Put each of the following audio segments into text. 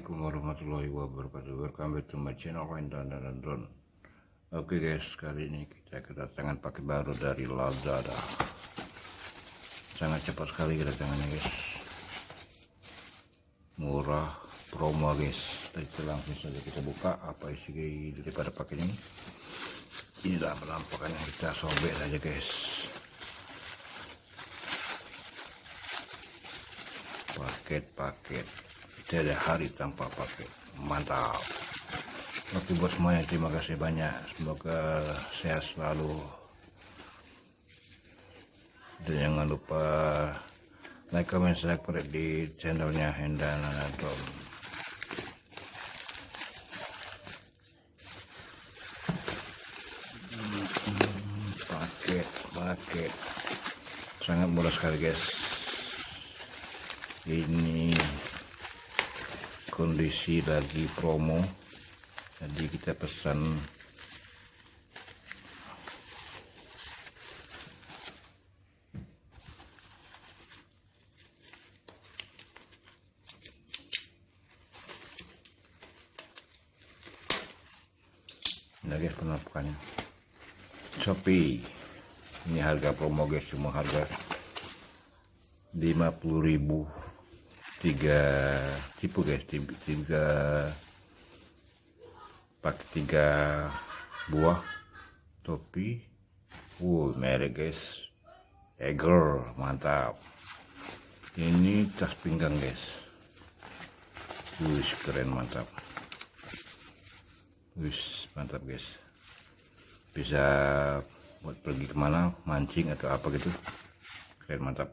Assalamualaikum warahmatullahi wabarakatuh. Welcome back to my channel dan Drone. Oke guys, kali ini kita kedatangan paket baru dari Lazada. Sangat cepat sekali kedatangannya guys. Murah, promo guys. Kita langsung saja kita buka apa isi daripada paket ini. Inilah penampakannya, kita sobek saja guys. Paket tidak ada hari tanpa paket, mantap. Oke buat semuanya, terima kasih banyak, semoga sehat selalu, dan jangan lupa like, comment, subscribe di channelnya Hendan Drone. Paket sangat murah sekali guys. Ini kondisi lagi promo, jadi kita pesan nah guys, penampakannya Shopee. Ini harga promo guys, cuma harga 50.000, 3 tipe guys, 3 pakai 3 buah topi. Merek guys, Eger, mantap. Ini tas pinggang guys, keren, mantap. Mantap guys, bisa buat pergi kemana, mancing atau apa gitu, keren, mantap.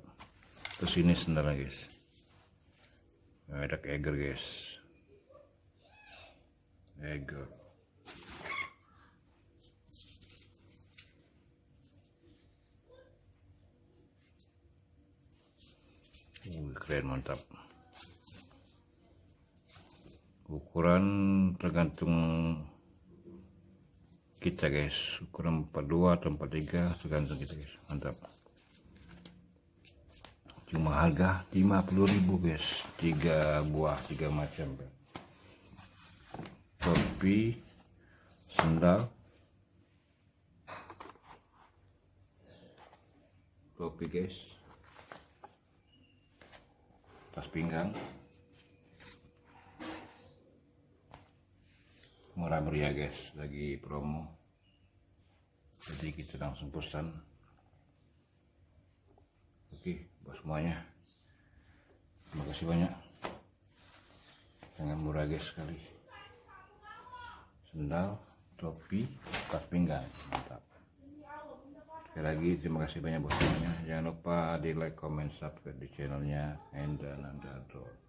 Terus ini sendalnya guys, merek Eger guys, Eger. Keren, mantap. Ukuran tergantung kita guys, ukuran 42 atau 43 tergantung kita guys, mantap. Cuma harga 50.000 guys, 3 buah, 3 macam topi, sendal, topi guys, tas pinggang, murah meriah guys, lagi promo, jadi kita langsung pesan. Oke buat semuanya, terima kasih banyak, sangat murah guys sekali. Sendal, topi, tas pinggang, mantap. Sekali lagi terima kasih banyak buat semuanya. Jangan lupa di like, comment, subscribe di channelnya Hendan Drone.